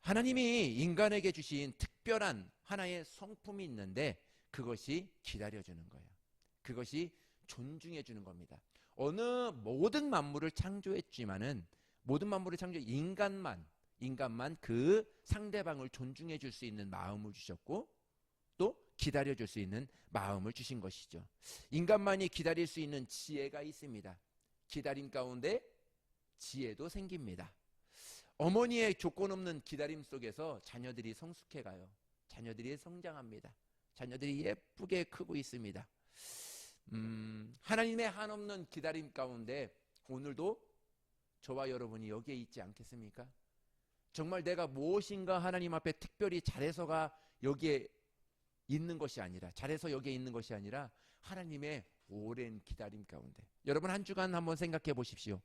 하나님이 인간에게 주신 특별한 하나의 성품이 있는데 그것이 기다려주는 거예요. 그것이 존중해주는 겁니다. 어느 모든 만물을 창조했지만은 모든 만물을 창조해 인간만 그 상대방을 존중해 줄 수 있는 마음을 주셨고 또 기다려 줄 수 있는 마음을 주신 것이죠. 인간만이 기다릴 수 있는 지혜가 있습니다. 기다림 가운데 지혜도 생깁니다. 어머니의 조건 없는 기다림 속에서 자녀들이 성숙해 가요. 자녀들이 성장합니다. 자녀들이 예쁘게 크고 있습니다. 하나님의 한없는 기다림 가운데 오늘도 저와 여러분이 여기에 있지 않겠습니까? 정말 내가 무엇인가 하나님 앞에 특별히 잘해서가 여기에 있는 것이 아니라, 잘해서 여기에 있는 것이 아니라 하나님의 오랜 기다림 가운데. 여러분 한 주간 한번 생각해 보십시오.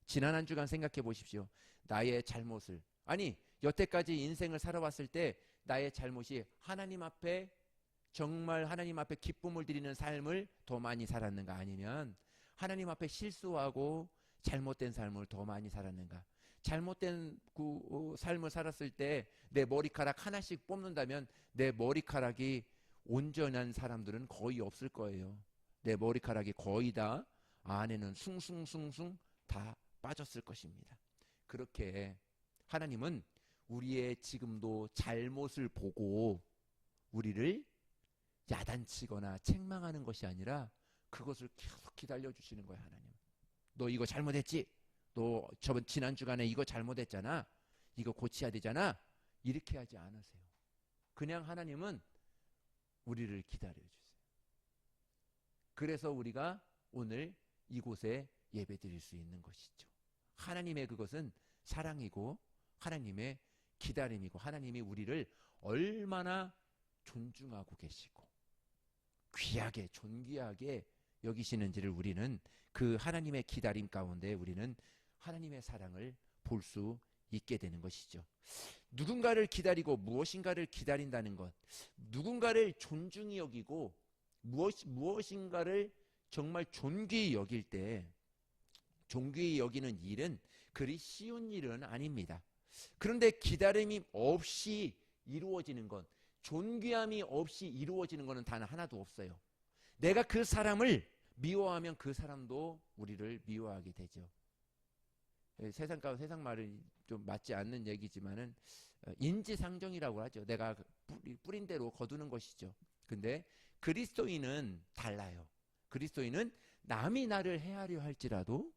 지난 한 주간 생각해 보십시오. 나의 잘못을, 아니 여태까지 인생을 살아왔을 때 나의 잘못이 하나님 앞에 정말 하나님 앞에 기쁨을 드리는 삶을 더 많이 살았는가, 아니면 하나님 앞에 실수하고 잘못된 삶을 더 많이 살았는가. 잘못된 그 삶을 살았을 때 내 머리카락 하나씩 뽑는다면 내 머리카락이 온전한 사람들은 거의 없을 거예요. 내 머리카락이 거의 다 안에는 숭숭숭숭 다 빠졌을 것입니다. 그렇게 하나님은 우리의 지금도 잘못을 보고 우리를 야단치거나 책망하는 것이 아니라 그것을 계속 기다려주시는 거예요. 하나님, 너 이거 잘못했지? 너 저번 지난 주간에 이거 잘못했잖아. 이거 고쳐야 되잖아. 이렇게 하지 않으세요. 그냥 하나님은 우리를 기다려주세요. 그래서 우리가 오늘 이곳에 예배드릴 수 있는 것이죠. 하나님의 그것은 사랑이고 하나님의 기다림이고 하나님이 우리를 얼마나 존중하고 계시고 귀하게 존귀하게 여기시는지를 우리는 그 하나님의 기다림 가운데 우리는 하나님의 사랑을 볼 수 있게 되는 것이죠. 누군가를 기다리고 무엇인가를 기다린다는 것, 누군가를 존중히 여기고 무엇인가를 정말 존귀히 여길 때, 존귀히 여기는 일은 그리 쉬운 일은 아닙니다. 그런데 기다림이 없이 이루어지는 것, 존귀함이 없이 이루어지는 것은 단 하나도 없어요. 내가 그 사람을 미워하면 그 사람도 우리를 미워하게 되죠. 세상 말은 좀 맞지 않는 얘기지만은 인지상정이라고 하죠. 내가 뿌린 대로 거두는 것이죠. 근데 그리스도인은 달라요. 그리스도인은 남이 나를 해하려 할지라도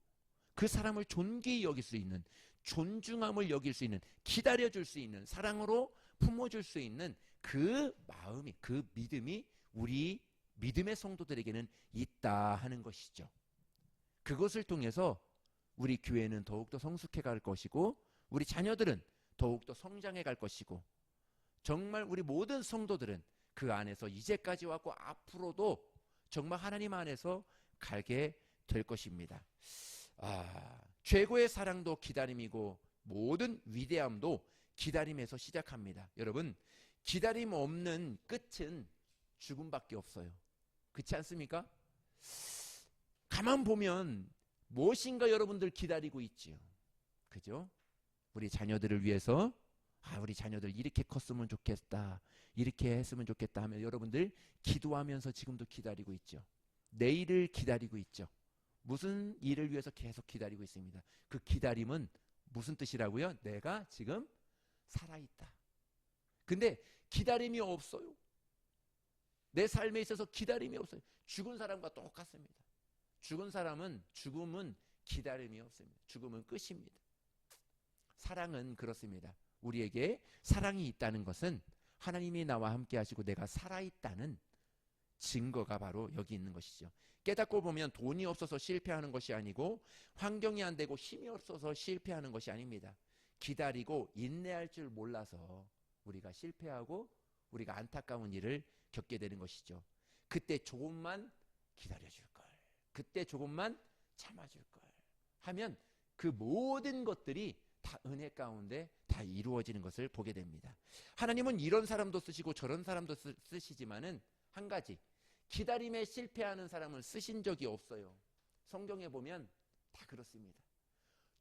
그 사람을 존귀히 여길 수 있는, 존중함을 여길 수 있는, 기다려줄 수 있는, 사랑으로 품어줄 수 있는 그 마음이, 그 믿음이 우리 믿음의 성도들에게는 있다 하는 것이죠. 그것을 통해서 우리 교회는 더욱더 성숙해 갈 것이고 우리 자녀들은 더욱더 성장해 갈 것이고 정말 우리 모든 성도들은 그 안에서 이제까지 왔고 앞으로도 정말 하나님 안에서 갈게 될 것입니다. 최고의 사랑도 기다림이고 모든 위대함도 기다림에서 시작합니다. 여러분, 기다림 없는 끝은 죽음밖에 없어요. 그렇지 않습니까? 가만 보면 무엇인가 여러분들 기다리고 있지요. 그죠? 우리 자녀들을 위해서 우리 자녀들 이렇게 컸으면 좋겠다, 이렇게 했으면 좋겠다 하면 여러분들 기도하면서 지금도 기다리고 있죠. 내일을 기다리고 있죠. 무슨 일을 위해서 계속 기다리고 있습니다. 그 기다림은 무슨 뜻이라고요? 내가 지금 살아있다. 근데 기다림이 없어요. 내 삶에 있어서 기다림이 없어요. 죽은 사람과 똑같습니다. 죽음은 기다림이 없습니다. 죽음은 끝입니다. 사랑은 그렇습니다. 우리에게 사랑이 있다는 것은 하나님이 나와 함께 하시고 내가 살아있다는 증거가 바로 여기 있는 것이죠. 깨닫고 보면 돈이 없어서 실패하는 것이 아니고 환경이 안 되고 힘이 없어서 실패하는 것이 아닙니다. 기다리고 인내할 줄 몰라서 우리가 실패하고 우리가 안타까운 일을 겪게 되는 것이죠. 그때 조금만 기다려줄 걸, 그때 조금만 참아줄 걸 하면 그 모든 것들이 다 은혜 가운데 다 이루어지는 것을 보게 됩니다. 하나님은 이런 사람도 쓰시고 저런 사람도 쓰시지만은 한 가지, 기다림에 실패하는 사람은 쓰신 적이 없어요. 성경에 보면 다 그렇습니다.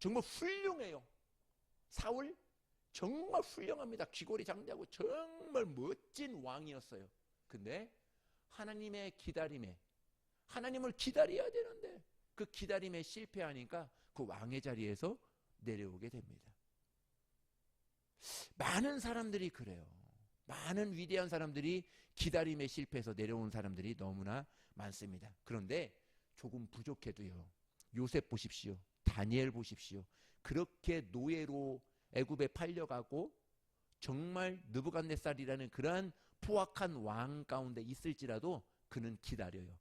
정말 훌륭해요. 사울 정말 훌륭합니다. 귀골이 장대하고 정말 멋진 왕이었어요. 근데 하나님의 기다림에, 하나님을 기다려야 되는데 그 기다림에 실패하니까 그 왕의 자리에서 내려오게 됩니다. 많은 사람들이 그래요. 많은 위대한 사람들이 기다림에 실패해서 내려온 사람들이 너무나 많습니다. 그런데 조금 부족해도요, 요셉 보십시오, 다니엘 보십시오. 그렇게 노예로 애굽에 팔려가고 정말 느부갓네살이라는 그러한 포악한 왕 가운데 있을지라도 그는 기다려요.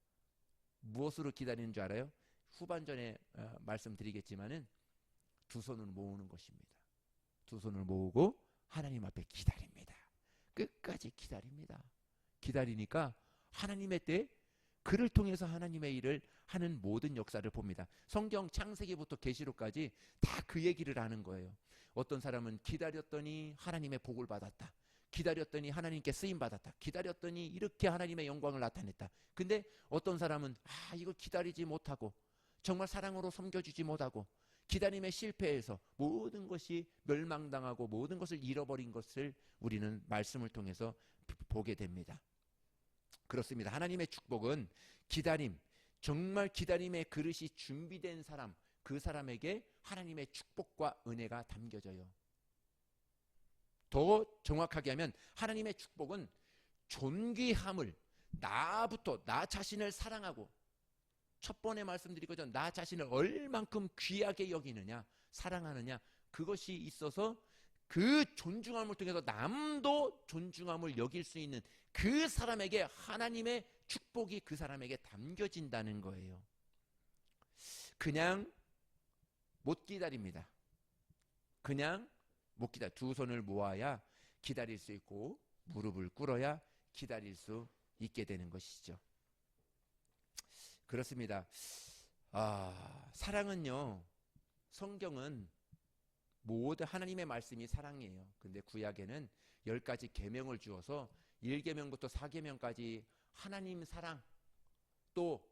무엇으로 기다리는 줄 알아요? 후반전에 말씀드리겠지만은 두 손을 모으는 것입니다. 두 손을 모으고 하나님 앞에 기다립니다. 끝까지 기다립니다. 기다리니까 하나님의 때 그를 통해서 하나님의 일을 하는 모든 역사를 봅니다. 성경 창세기부터 계시록까지 다 그 얘기를 하는 거예요. 어떤 사람은 기다렸더니 하나님의 복을 받았다. 기다렸더니 하나님께 쓰임 받았다. 기다렸더니 이렇게 하나님의 영광을 나타냈다. 근데 어떤 사람은 이거 기다리지 못하고 정말 사랑으로 섬겨주지 못하고 기다림에 실패해서 모든 것이 멸망당하고 모든 것을 잃어버린 것을 우리는 말씀을 통해서 보게 됩니다. 그렇습니다. 하나님의 축복은 기다림, 정말 기다림의 그릇이 준비된 사람, 그 사람에게 하나님의 축복과 은혜가 담겨져요. 더 정확하게 하면 하나님의 축복은 존귀함을, 나부터 나 자신을 사랑하고, 첫 번에 말씀드리고전 나 자신을 얼만큼 귀하게 여기느냐, 사랑하느냐, 그것이 있어서 그 존중함을 통해서 남도 존중함을 여길 수 있는 그 사람에게 하나님의 축복이 그 사람에게 담겨진다는 거예요. 그냥 못 기다립니다. 그냥 못 기다려. 두 손을 모아야 기다릴 수 있고 무릎을 꿇어야 기다릴 수 있게 되는 것이죠. 그렇습니다. 사랑은요, 성경은 모든 하나님의 말씀이 사랑이에요. 근데 구약에는 10가지 계명을 주어서 1계명부터 4계명까지 하나님 사랑, 또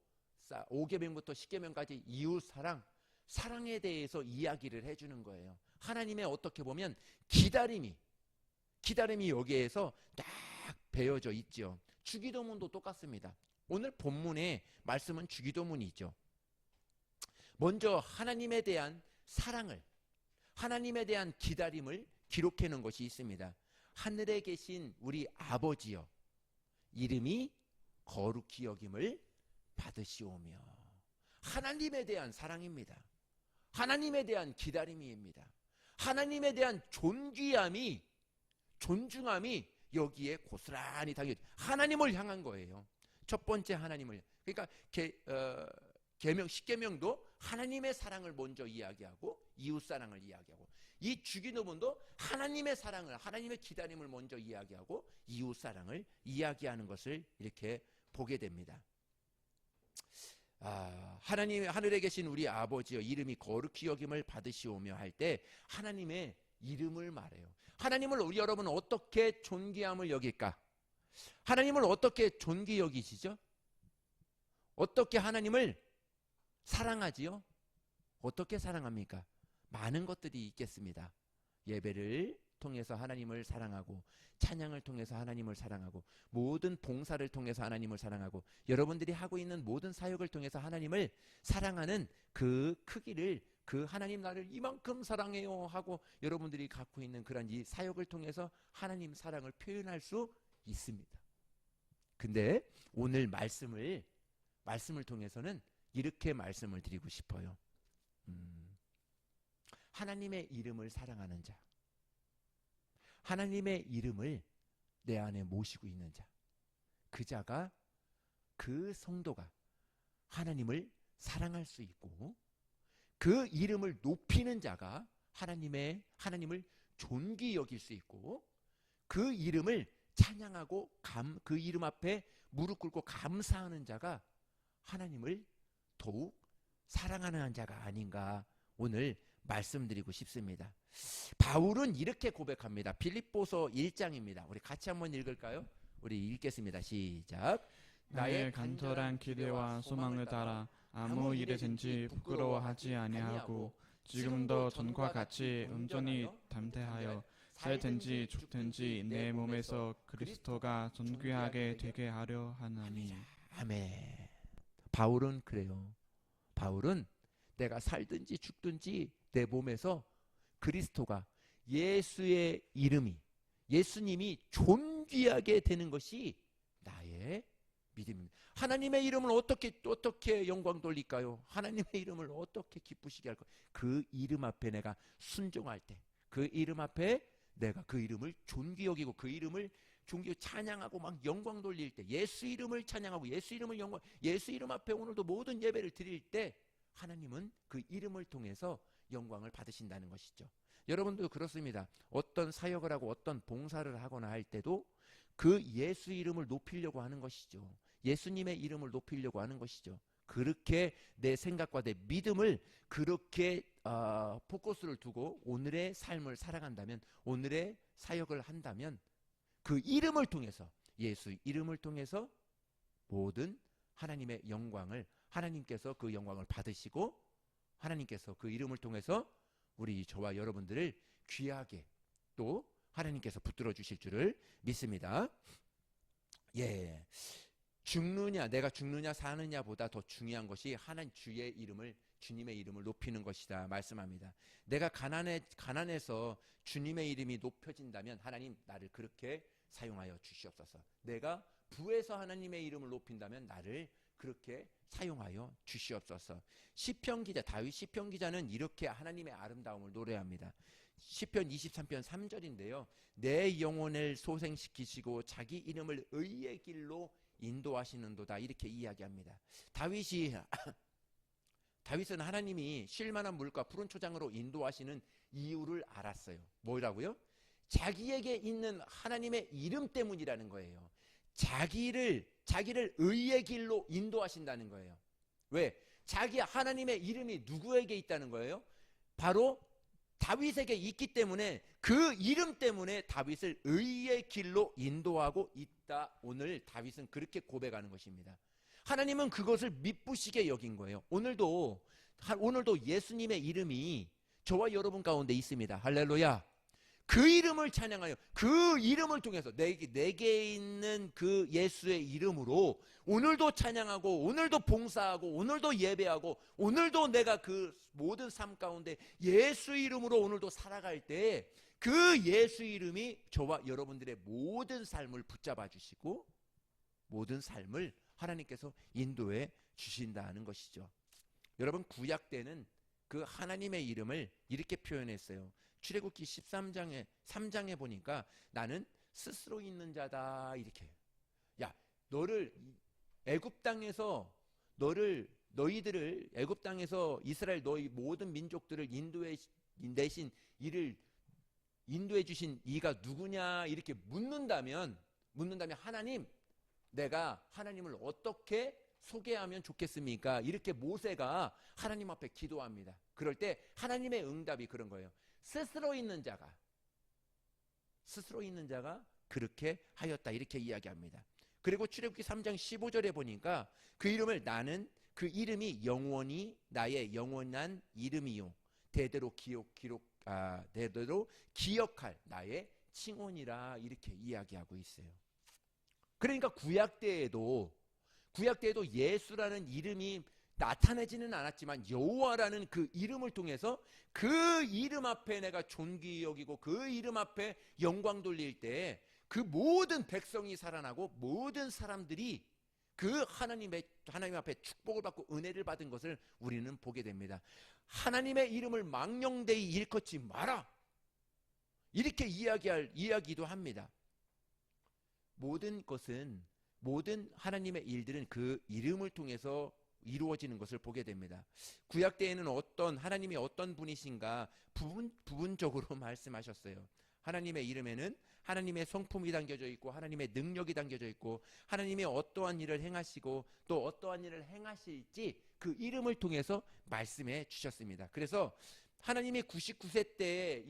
5계명부터 10계명까지 이웃 사랑, 사랑에 대해서 이야기를 해주는 거예요. 하나님의 어떻게 보면 기다림이 여기에서 딱 배어져 있죠. 주기도문도 똑같습니다. 오늘 본문의 말씀은 주기도문이죠. 먼저 하나님에 대한 사랑을, 하나님에 대한 기다림을 기록해 놓은 것이 있습니다. 하늘에 계신 우리 아버지여, 이름이 거룩히 여김을 받으시오며. 하나님에 대한 사랑입니다. 하나님에 대한 기다림입니다. 하나님에 대한 존귀함이, 존중함이 여기에 고스란히 담겨져. 하나님을 향한 거예요. 첫 번째 하나님을. 그러니까 계명 10계명도 하나님의 사랑을 먼저 이야기하고 이웃 사랑을 이야기하고, 이 주기도문도 하나님의 사랑을, 하나님의 기다림을 먼저 이야기하고 이웃 사랑을 이야기하는 것을 이렇게 보게 됩니다. 하나님, 하늘에 계신 우리 아버지여, 이름이 거룩히 여김을 받으시오며 할 때 하나님의 이름을 말해요. 하나님을 우리 여러분은 어떻게 존귀함을 여길까? 하나님을 어떻게 존귀 여기시죠? 어떻게 하나님을 사랑하지요? 어떻게 사랑합니까? 많은 것들이 있겠습니다. 예배를 통해서 하나님을 사랑하고, 찬양을 통해서 하나님을 사랑하고, 모든 봉사를 통해서 하나님을 사랑하고, 여러분들이 하고 있는 모든 사역을 통해서 하나님을 사랑하는 그 크기를, 그 하나님 나를 이만큼 사랑해요 하고 여러분들이 갖고 있는 그런 이 사역을 통해서 하나님 사랑을 표현할 수 있습니다. 근데 오늘 말씀을 통해서는 이렇게 말씀을 드리고 싶어요. 하나님의 이름을 사랑하는 자, 하나님의 이름을 내 안에 모시고 있는 자, 그 자가, 그 성도가 하나님을 사랑할 수 있고, 그 이름을 높이는 자가 하나님을 존귀 여길 수 있고, 그 이름을 찬양하고 그 이름 앞에 무릎 꿇고 감사하는 자가 하나님을 더욱 사랑하는 자가 아닌가 오늘 말씀드리고 싶습니다. 바울은 이렇게 고백합니다. 빌립보서 1장입니다. 우리 같이 한번 읽을까요? 우리 읽겠습니다. 시작. 나의 간절한 기대와 소망을 따라 아무 일에든지 부끄러워하지 아니하고 지금도 전과 같이 온전히 담대하여 살든지 죽든지 내 몸에서 그리스도가 존귀하게 되게 하려 하나니. 아멘. 바울은 그래요. 바울은 내가 살든지 죽든지 내 몸에서 그리스도가, 예수의 이름이, 예수님이 존귀하게 되는 것이 나의 믿음입니다. 하나님의 이름을 어떻게 영광 돌릴까요? 하나님의 이름을 어떻게 기쁘시게 할까요? 그 이름 앞에 내가 순종할 때, 그 이름 앞에 내가 그 이름을 존귀 여기고 그 이름을 존귀 찬양하고 막 영광 돌릴 때, 예수 이름을 찬양하고 예수 이름을 영광, 예수 이름 앞에 오늘도 모든 예배를 드릴 때 하나님은 그 이름을 통해서 영광을 받으신다는 것이죠. 여러분도 그렇습니다. 어떤 사역을 하고 어떤 봉사를 하거나 할 때도 그 예수 이름을 높이려고 하는 것이죠. 예수님의 이름을 높이려고 하는 것이죠. 그렇게 내 생각과 내 믿음을 그렇게 포커스를 두고 오늘의 삶을 살아간다면, 오늘의 사역을 한다면 그 이름을 통해서, 예수 이름을 통해서 모든 하나님의 영광을, 하나님께서 그 영광을 받으시고 하나님께서 그 이름을 통해서 우리 저와 여러분들을 귀하게 또 하나님께서 붙들어 주실 줄을 믿습니다. 예, 죽느냐 내가 죽느냐 사느냐보다 더 중요한 것이 하나님 주의 이름을, 주님의 이름을 높이는 것이다 말씀합니다. 내가 가난해서 주님의 이름이 높여진다면 하나님 나를 그렇게 사용하여 주시옵소서. 내가 부에서 하나님의 이름을 높인다면 나를 그렇게 사용하여 주시옵소서. 시편 기자, 다윗 시편 기자는 이렇게 하나님의 아름다움을 노래합니다. 시편 23편 3절인데요. 내 영혼을 소생시키시고 자기 이름을 의의 길로 인도하시는도다, 이렇게 이야기합니다. 다윗은 하나님이 쉴만한 물과 푸른 초장으로 인도하시는 이유를 알았어요. 뭐라고요? 자기에게 있는 하나님의 이름 때문이라는 거예요. 자기를 의의 길로 인도하신다는 거예요. 왜? 자기 하나님의 이름이 누구에게 있다는 거예요? 바로 다윗에게 있기 때문에, 그 이름 때문에 다윗을 의의 길로 인도하고 있다. 오늘 다윗은 그렇게 고백하는 것입니다. 하나님은 그것을 미쁘시게 여긴 거예요. 오늘도 예수님의 이름이 저와 여러분 가운데 있습니다. 할렐루야. 그 이름을 찬양하여 그 이름을 통해서 내게 있는 그 예수의 이름으로 오늘도 찬양하고 오늘도 봉사하고 오늘도 예배하고 오늘도 내가 그 모든 삶 가운데 예수 이름으로 오늘도 살아갈 때 그 예수 이름이 저와 여러분들의 모든 삶을 붙잡아 주시고 모든 삶을 하나님께서 인도해 주신다는 것이죠. 여러분, 구약 때는 그 하나님의 이름을 이렇게 표현했어요. 출애굽기 13장에 3장에 보니까 나는 스스로 있는 자다, 이렇게. 야, 너를 애굽 땅에서 너희들을 애굽 땅에서 이스라엘 너희 모든 민족들을 인도해 주신 이가 누구냐, 이렇게 문는다면 하나님, 내가 하나님을 어떻게 소개하면 좋겠습니까? 이렇게 모세가 하나님 앞에 기도합니다. 그럴 때 하나님의 응답이 그런 거예요. 스스로 있는 자가 그렇게 하였다, 이렇게 이야기합니다. 그리고 출애굽기 3장 15절에 보니까 그 이름이 영원히 나의 영원한 이름이요 대대로 기억할 나의 칭언이라, 이렇게 이야기하고 있어요. 그러니까 구약 때에도 예수라는 이름이 나타나지는 않았지만 여호와라는 그 이름을 통해서 그 이름 앞에 내가 존귀 여기고 그 이름 앞에 영광 돌릴 때 그 모든 백성이 살아나고 모든 사람들이 그 하나님 앞에 축복을 받고 은혜를 받은 것을 우리는 보게 됩니다. 하나님의 이름을 망령되이 일컫지 마라, 이렇게 이야기도 합니다. 모든 하나님의 일들은 그 이름을 통해서 이루어지는 것을 보게 됩니다. 구약 때에는 하나님이 어떤 분이신가 부분적으로 말씀하셨어요. 하나님의 이름에는 하나님의 성품이 담겨져 있고 하나님의 능력이 담겨져 있고 하나님이 어떠한 일을 행하시고 또 어떠한 일을 행하실지 그 이름을 통해서 말씀해 주셨습니다. 그래서 하나님이 99세 때에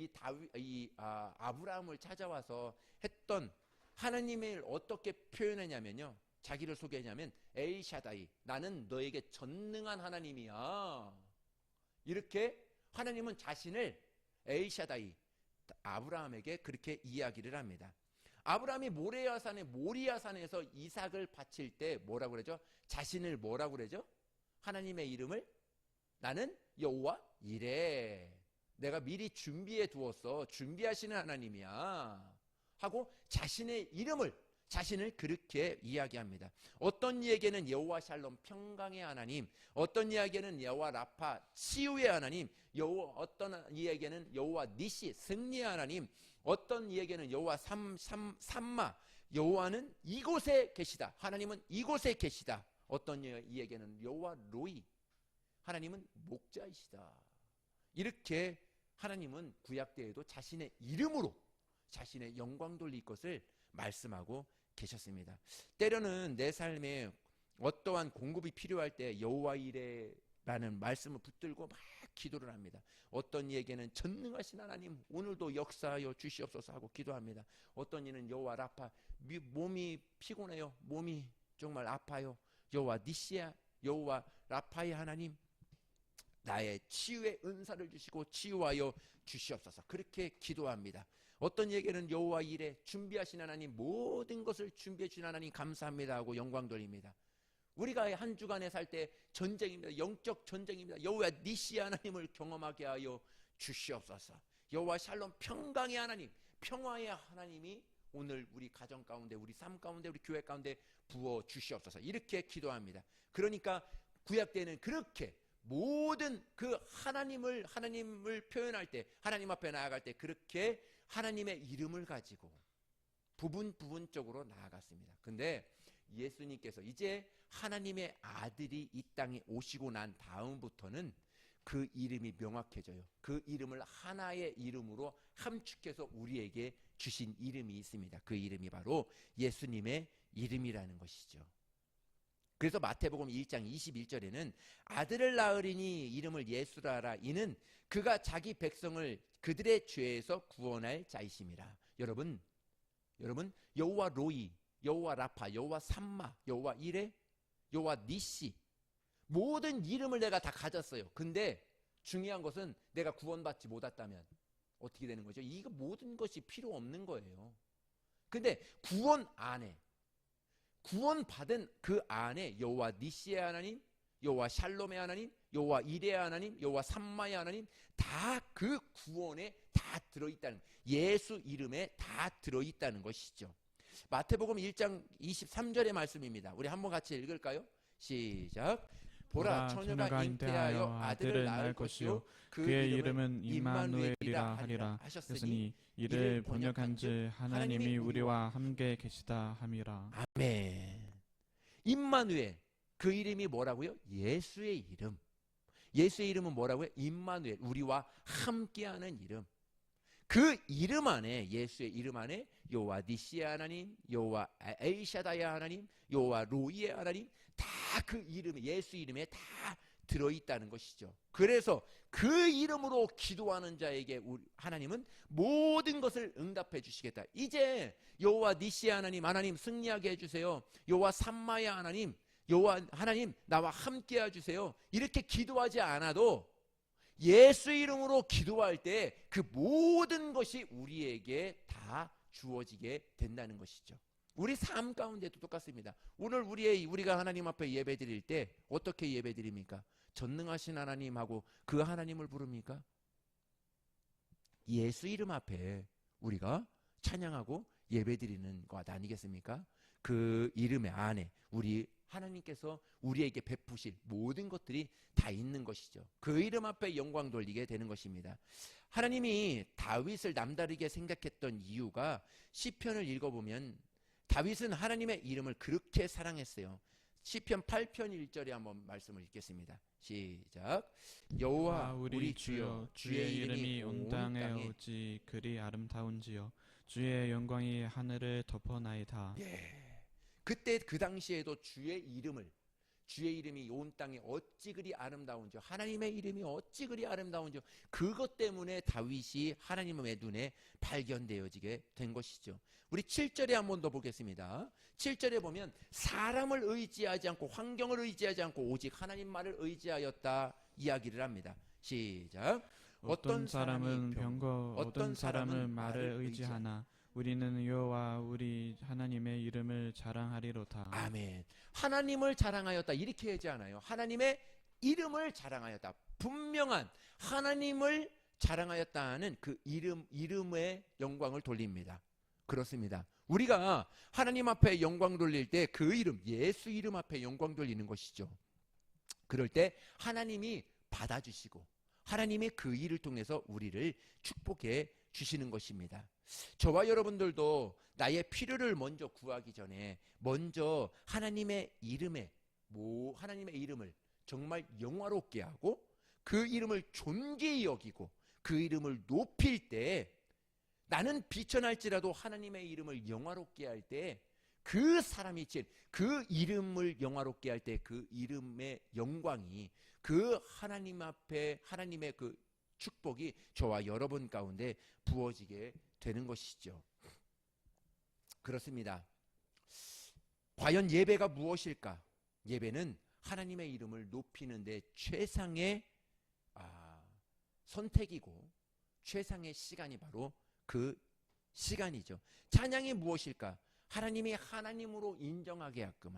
아브라함을 찾아와서 했던 하나님을 어떻게 표현했냐면요, 자기를 소개했냐면 엘샤다이, 나는 너에게 전능한 하나님이야, 이렇게 하나님은 자신을 엘샤다이, 아브라함에게 그렇게 이야기를 합니다. 아브라함이 모리아산에서 이삭을 바칠 때 뭐라고 그러죠? 자신을 뭐라고 그러죠? 하나님의 이름을 나는 여호와 이레, 내가 미리 준비해 두었어, 준비하시는 하나님이야 하고 자신을 그렇게 이야기합니다. 어떤 이에게는 여호와 샬롬 평강의 하나님, 어떤 이에게는 여호와 라파 치유의 하나님, 어떤 이에게는 여호와 니시 승리의 하나님, 어떤 이에게는 여호와 삼마, 여호와는 이곳에 계시다, 하나님은 이곳에 계시다, 어떤 이에게는 여호와 로이, 하나님은 목자이시다. 이렇게 하나님은 구약 때에도 자신의 이름으로 자신의 영광 돌릴 것을 말씀하고 계셨습니다. 때로는 내 삶에 어떠한 공급이 필요할 때 여호와 이레라는 말씀을 붙들고 막 기도를 합니다. 어떤 이에게는 전능하신 하나님 오늘도 역사하여 주시옵소서 하고 기도합니다. 어떤 이는 여호와 라파, 몸이 피곤해요, 몸이 정말 아파요, 여호와 니시야, 여호와 라파의 하나님 나의 치유의 은사를 주시고 치유하여 주시옵소서, 그렇게 기도합니다. 어떤 이에게는 여호와 이레 준비하신 하나님, 모든 것을 준비해 주신 하나님 감사합니다 하고 영광 돌립니다. 우리가 한 주간에 살 때 전쟁입니다. 영적 전쟁입니다. 여호와 니시 하나님을 경험하게 하여 주시옵소서. 여호와 샬롬 평강의 하나님, 평화의 하나님이 오늘 우리 가정 가운데, 우리 삶 가운데, 우리 교회 가운데 부어 주시옵소서, 이렇게 기도합니다. 그러니까 구약 때는 그렇게 모든 그 하나님을 표현할 때, 하나님 앞에 나아갈 때 그렇게 하나님의 이름을 가지고 부분적으로 나아갔습니다. 근데 예수님께서 이제 하나님의 아들이 이 땅에 오시고 난 다음부터는 그 이름이 명확해져요. 그 이름을 하나의 이름으로 함축해서 우리에게 주신 이름이 있습니다. 그 이름이 바로 예수님의 이름이라는 것이죠. 그래서 마태복음 1장 21절에는 아들을 낳으리니 이름을 예수라 하라, 이는 그가 자기 백성을 그들의 죄에서 구원할 자이심이라. 여러분 여호와 로이, 여호와 라파, 여호와 삼마, 여호와 이레, 여호와 니시, 모든 이름을 내가 다 가졌어요. 근데 중요한 것은 내가 구원받지 못했다면 어떻게 되는 거죠? 이거 모든 것이 필요 없는 거예요. 근데 구원받은 그 안에 여호와 니시의 하나님, 여호와 샬롬의 하나님, 여호와 이레의 하나님, 여호와 삼마의 하나님, 다 그 구원에 다 들어있다는, 예수 이름에 다 들어있다는 것이죠. 마태복음 1장 23절의 말씀입니다. 우리 한번 같이 읽을까요? 시작. 보라, 처녀가 잉태하여 아들을 낳을 것이요 그의 이름은 임마누엘이라 하리라 하셨으니 이를 번역한즉 하나님이 우리와 함께 계시다 함이라. 아멘. 임마누엘, 그 이름이 뭐라고요? 예수의 이름. 예수의 이름은 뭐라고요? 임마누엘, 우리와 함께하는 이름. 그 이름 안에, 예수의 이름 안에 여호와 니시의 하나님, 여호와 엘샤다의 하나님, 여호와 로이의 하나님, 다 그 이름에, 예수 이름에 다 들어있다는 것이죠. 그래서 그 이름으로 기도하는 자에게 하나님은 모든 것을 응답해 주시겠다. 이제 여호와 니시의 하나님, 하나님 승리하게 해주세요. 여호와 삼마의 하나님, 여호와 하나님 나와 함께 해주세요. 이렇게 기도하지 않아도 예수 이름으로 기도할 때 그 모든 것이 우리에게 다 주어지게 된다는 것이죠. 우리 삶 가운데도 똑같습니다. 오늘 우리가 하나님 앞에 예배 드릴 때 어떻게 예배 드립니까? 전능하신 하나님하고 그 하나님을 부릅니까? 예수 이름 앞에 우리가 찬양하고 예배 드리는 것 아니겠습니까? 그 이름의 안에 우리 하나님께서 우리에게 베푸실 모든 것들이 다 있는 것이죠. 그 이름 앞에 영광 돌리게 되는 것입니다. 하나님이 다윗을 남다르게 생각했던 이유가, 시편을 읽어보면 다윗은 하나님의 이름을 그렇게 사랑했어요. 시편 8편 1절에 한번 말씀을 읽겠습니다. 시작. 여호와 우리 주여, 주의 이름이 온 땅에 오지 그리 아름다운지요 주의 영광이 하늘을 덮어나이다. 예. 그때 그 당시에도 주의 이름이 온 땅에 어찌 그리 아름다운지요, 하나님의 이름이 어찌 그리 아름다운지요, 그것 때문에 다윗이 하나님의 눈에 발견되어지게 된 것이죠. 우리 7절에 한 번 더 보겠습니다. 7절에 보면 사람을 의지하지 않고 환경을 의지하지 않고 오직 하나님 말을 의지하였다 이야기를 합니다. 시작. 어떤 사람은 병거, 어떤 사람은 말을 의지하나 우리는 여호와 우리 하나님의 이름을 자랑하리로다. 아멘. 하나님을 자랑하였다 이렇게 하지 않아요. 하나님의 이름을 자랑하였다. 분명한 하나님을 자랑하였다는 그 이름의 영광을 돌립니다. 그렇습니다. 우리가 하나님 앞에 영광 돌릴 때 그 이름, 예수 이름 앞에 영광 돌리는 것이죠. 그럴 때 하나님이 받아주시고 하나님의 그 일을 통해서 우리를 축복해 주시는 것입니다. 저와 여러분들도 나의 필요를 먼저 구하기 전에 먼저 하나님의 이름을 정말 영화롭게 하고 그 이름을 존귀히 여기고 그 이름을 높일 때 나는 비천할지라도 하나님의 이름을 영화롭게 할 때 그 사람이 그 이름을 영화롭게 할 때 그 이름의 영광이 그 하나님 앞에 하나님의 그 축복이 저와 여러분 가운데 부어지게 되는 것이죠. 그렇습니다. 과연 예배가 무엇일까? 예배는 하나님의 이름을 높이는 데 최상의 선택이고 최상의 시간이 바로 그 시간이죠. 찬양이 무엇일까? 하나님이 하나님으로 인정하게 하게끔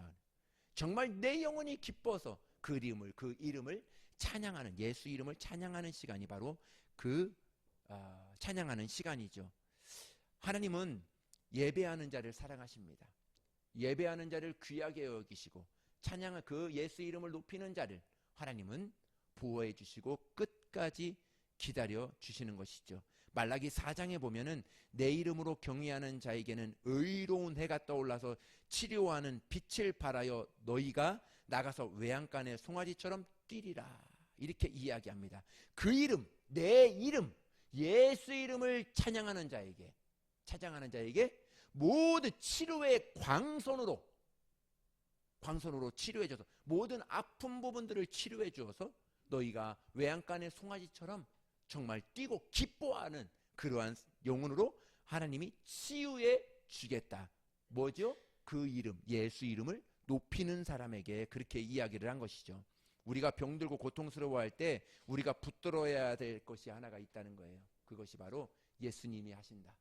정말 내 영혼이 기뻐서 그 이름을 찬양하는 예수 이름을 찬양하는 시간이 바로 그 찬양하는 시간이죠. 하나님은 예배하는 자를 사랑하십니다. 예배하는 자를 귀하게 여기시고 찬양한 그 예수 이름을 높이는 자를 하나님은 보호해 주시고 끝까지 기다려 주시는 것이죠. 말라기 4장에 보면은 내 이름으로 경외하는 자에게는 의로운 해가 떠올라서 치료하는 빛을 발하여 너희가 나가서 외양간의 송아지처럼 뛰리라 이렇게 이야기합니다. 그 이름, 내 이름, 예수 이름을 찬양하는 자에게 모든 치료의 광선으로 치료해줘서 모든 아픈 부분들을 치료해 주어서 너희가 외양간의 송아지처럼 정말 뛰고 기뻐하는 그러한 영혼으로 하나님이 치유해 주겠다. 뭐죠? 그 이름, 예수 이름을 높이는 사람에게 그렇게 이야기를 한 것이죠. 우리가 병들고 고통스러워할 때 우리가 붙들어야 될 것이 하나가 있다는 거예요. 그것이 바로 예수님이 하신다.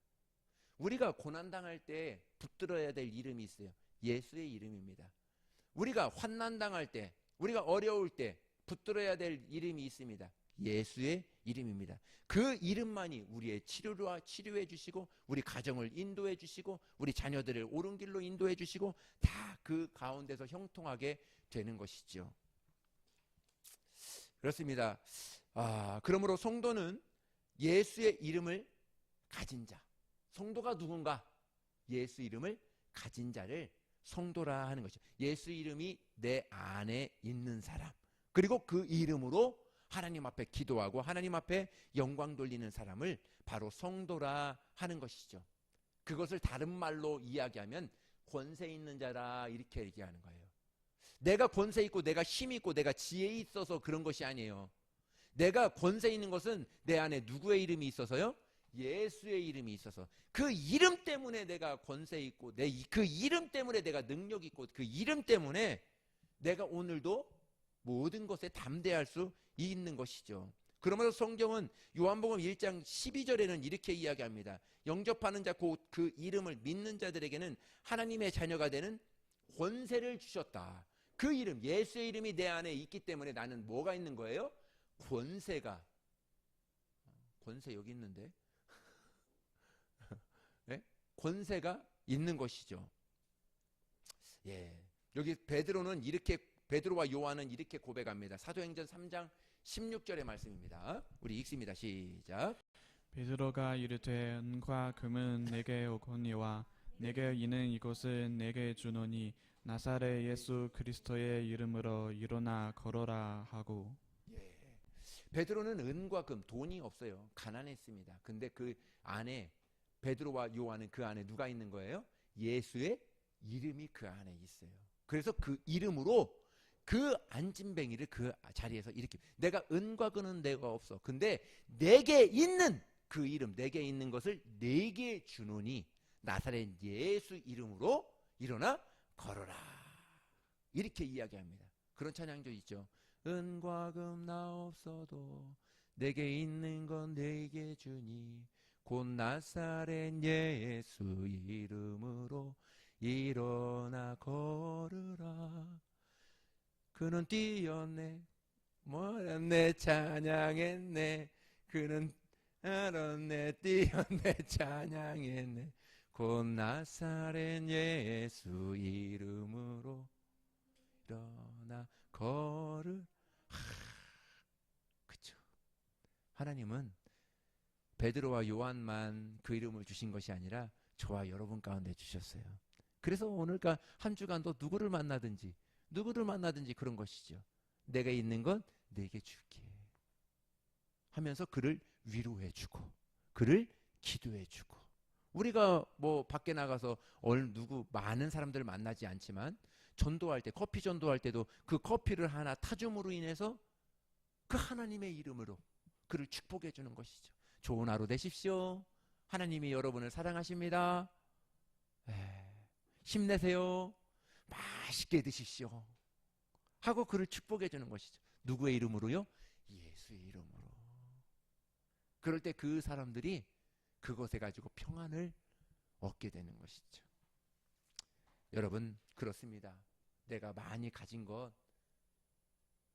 우리가 고난당할 때 붙들어야 될 이름이 있어요. 예수의 이름입니다. 우리가 환난당할 때, 우리가 어려울 때 붙들어야 될 이름이 있습니다. 예수의 이름입니다. 그 이름만이 우리의 치료해 주시고 우리 가정을 인도해 주시고 우리 자녀들을 옳은 길로 인도해 주시고 다 그 가운데서 형통하게 되는 것이죠. 그렇습니다. 그러므로 성도는 예수의 이름을 가진 자. 성도가 누군가? 예수 이름을 가진 자를 성도라 하는 것이죠. 예수 이름이 내 안에 있는 사람. 그리고 그 이름으로 하나님 앞에 기도하고 하나님 앞에 영광 돌리는 사람을 바로 성도라 하는 것이죠. 그것을 다른 말로 이야기하면 권세 있는 자라 이렇게 얘기하는 거예요. 내가 권세 있고 내가 힘 있고 내가 지혜 있어서 그런 것이 아니에요. 내가 권세 있는 것은 내 안에 누구의 이름이 있어서요? 예수의 이름이 있어서 그 이름 때문에 내가 권세 있고 그 이름 때문에 내가 능력 있고 그 이름 때문에 내가 오늘도 모든 것에 담대할 수 있는 것이죠. 그러므로 성경은 요한복음 1장 12절에는 이렇게 이야기합니다. 영접하는 자 곧 그 이름을 믿는 자들에게는 하나님의 자녀가 되는 권세를 주셨다. 그 이름 예수의 이름이 내 안에 있기 때문에 나는 뭐가 있는 거예요? 권세 여기 있는데 네? 권세가 있는 것이죠. 예, 여기 베드로와 요한은 이렇게 고백합니다. 사도행전 3장 16절의 말씀입니다. 우리 읽습니다. 시작. 베드로가 이르되 은과 금은 내게 오거니와 내게 있는 이것을 내게 주노니 나사렛 예수 그리스도의 이름으로 일어나 걸어라 하고. 예. 베드로는 은과 금, 돈이 없어요. 가난했습니다. 근데 그 안에 베드로와 요한은 그 안에 누가 있는 거예요? 예수의 이름이 그 안에 있어요. 그래서 그 이름으로 그 안진뱅이를 그 자리에서 이렇게 내가 은과 금은 내가 없어. 근데 내게 있는 그 이름, 내게 있는 것을 내게 주노니 나사렛 예수 이름으로 일어나 걸어라. 이렇게 이야기합니다. 그런 찬양도 있죠. 은과 금 나 없어도 내게 있는 건 내게 주니 곧 나사렛 예수 이름으로 일어나 걸으라. 그는 뛰었네 몰았네 찬양했네. 그는 알았네 뛰었네 찬양했네. 곧 나사렛 예수 이름으로 일어나 걸을. 그쵸. 하나님은 베드로와 요한만 그 이름을 주신 것이 아니라 저와 여러분 가운데 주셨어요. 그래서 오늘까 한 주간도 누구를 만나든지 그런 것이죠. 내가 있는 건 내게 줄게 하면서 그를 위로해주고 그를 기도해주고. 우리가 뭐 밖에 나가서 누구 많은 사람들 만나지 않지만 전도할 때 커피 전도할 때도 그 커피를 하나 타줌으로 인해서 그 하나님의 이름으로 그를 축복해 주는 것이죠. 좋은 하루 되십시오. 하나님이 여러분을 사랑하십니다. 힘내세요. 맛있게 드십시오. 하고 그를 축복해 주는 것이죠. 누구의 이름으로요? 예수의 이름으로. 그럴 때 그 사람들이 그것에 가지고 평안을 얻게 되는 것이죠. 여러분 그렇습니다. 내가 많이 가진 것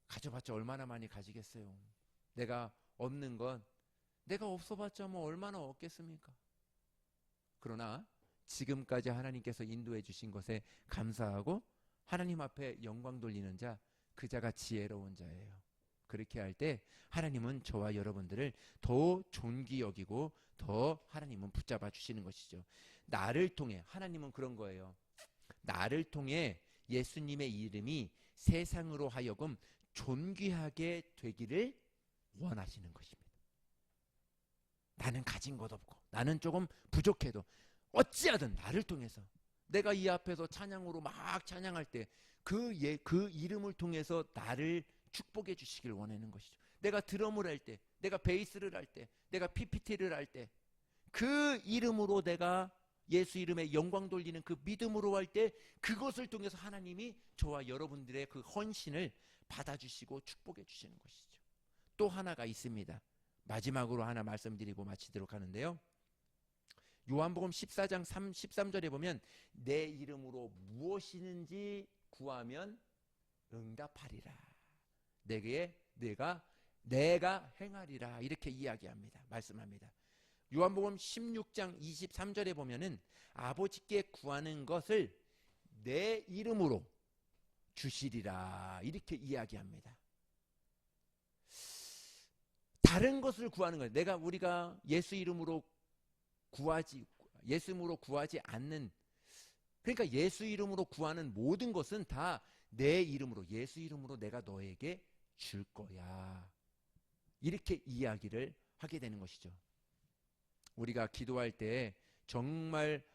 가져봤자 얼마나 많이 가지겠어요. 내가 없는 건 내가 없어봤자 뭐 얼마나 얻겠습니까? 그러나 지금까지 하나님께서 인도해 주신 것에 감사하고 하나님 앞에 영광 돌리는 자, 그 자가 지혜로운 자예요. 그렇게 할 때 하나님은 저와 여러분들을 더 존귀 여기고 더 하나님은 붙잡아 주시는 것이죠. 나를 통해, 하나님은 그런 거예요. 나를 통해 예수님의 이름이 세상으로 하여금 존귀하게 되기를 원하시는 것입니다. 나는 가진 것 없고 나는 조금 부족해도 어찌하든 나를 통해서 내가 이 앞에서 찬양으로 막 찬양할 때 그 이름을 통해서 나를 축복해 주시길 원하는 것이죠. 내가 드럼을 할 때, 내가 베이스를 할 때, 내가 PPT를 할 때 그 이름으로 내가 예수 이름에 영광 돌리는 그 믿음으로 할 때 그것을 통해서 하나님이 저와 여러분들의 그 헌신을 받아주시고 축복해 주시는 것이죠. 또 하나가 있습니다. 마지막으로 하나 말씀드리고 마치도록 하는데요. 요한복음 14장 13절에 보면 내 이름으로 무엇이든지 구하면 응답하리라. 내가 행하리라. 이렇게 이야기합니다. 말씀합니다. 요한복음 16장 23절에 보면은 아버지께 구하는 것을 내 이름으로 주시리라. 이렇게 이야기합니다. 다른 것을 구하는 거예요. 우리가 예수 이름으로 구하지 않는, 그러니까 예수 이름으로 구하는 모든 것은 다 내 이름으로, 예수 이름으로 내가 너에게 줄 거야. 이렇게 이야기를 하게 되는 것이죠. 우리가 기도할 때 정말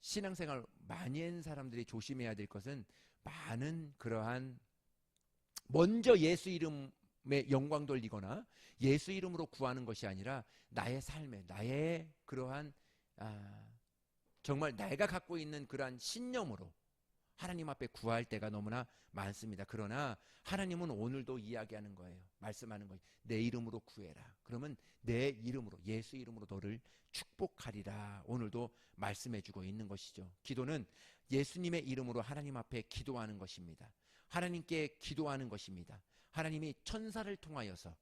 신앙생활 많이 한 사람들이 조심해야 될 것은 많은 그러한 먼저 예수 이름에 영광 돌리거나 예수 이름으로 구하는 것이 아니라 나의 삶에 나의 그러한 정말 내가 갖고 있는 그러한 신념으로 하나님 앞에 구할 때가 너무나 많습니다. 그러나 하나님은 오늘도 이야기하는 거예요. 말씀하는 거예요. 내 이름으로 구해라. 그러면 내 이름으로, 예수 이름으로 너를 축복하리라. 오늘도 말씀해주고 있는 것이죠. 기도는 예수님의 이름으로 하나님 앞에 기도하는 것입니다. 하나님께 기도하는 것입니다. 하나님이 천사를 통하여서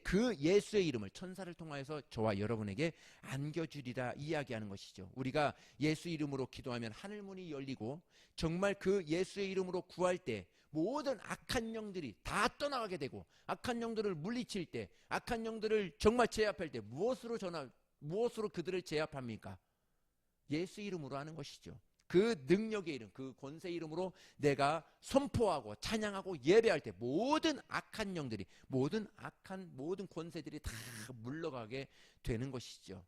그 예수의 이름을 천사를 통하여서 저와 여러분에게 안겨주리라 이야기하는 것이죠. 우리가 예수 이름으로 기도하면 하늘문이 열리고 정말 그 예수의 이름으로 구할 때 모든 악한 영들이 다 떠나가게 되고 악한 영들을 물리칠 때 악한 영들을 정말 제압할 때 무엇으로 그들을 제압합니까? 예수 이름으로 하는 것이죠. 그 능력의 이름, 그 권세 이름으로 내가 선포하고 찬양하고 예배할 때 모든 악한 영들이, 모든 권세들이 다 물러가게 되는 것이죠.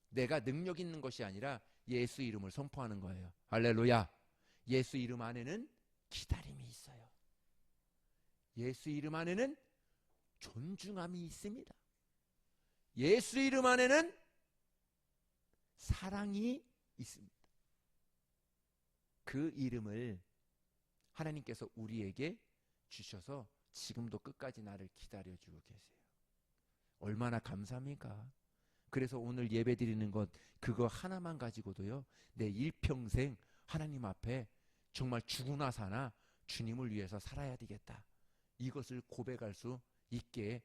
내가 능력 있는 것이 아니라 예수 이름을 선포하는 거예요. 할렐루야. 예수 이름 안에는 기다림이 있어요. 예수 이름 안에는 존중함이 있습니다. 예수 이름 안에는 사랑이 있습니다. 그 이름을 하나님께서 우리에게 주셔서 지금도 끝까지 나를 기다려주고 계세요. 얼마나 감사합니까? 그래서 오늘 예배 드리는 것 그거 하나만 가지고도요, 내 일평생 하나님 앞에 정말 죽으나 사나 주님을 위해서 살아야 되겠다, 이것을 고백할 수 있게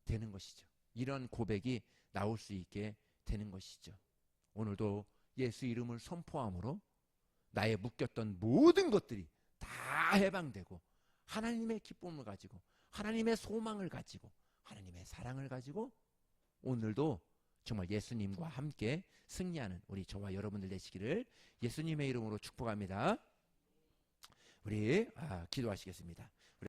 되는 것이죠. 이런 고백이 나올 수 있게 되는 것이죠. 오늘도 예수 이름을 선포함으로 나의 묶였던 모든 것들이 다 해방되고 하나님의 기쁨을 가지고 하나님의 소망을 가지고 하나님의 사랑을 가지고 오늘도 정말 예수님과 함께 승리하는 우리 저와 여러분들 되시기를 예수님의 이름으로 축복합니다. 우리 기도하시겠습니다.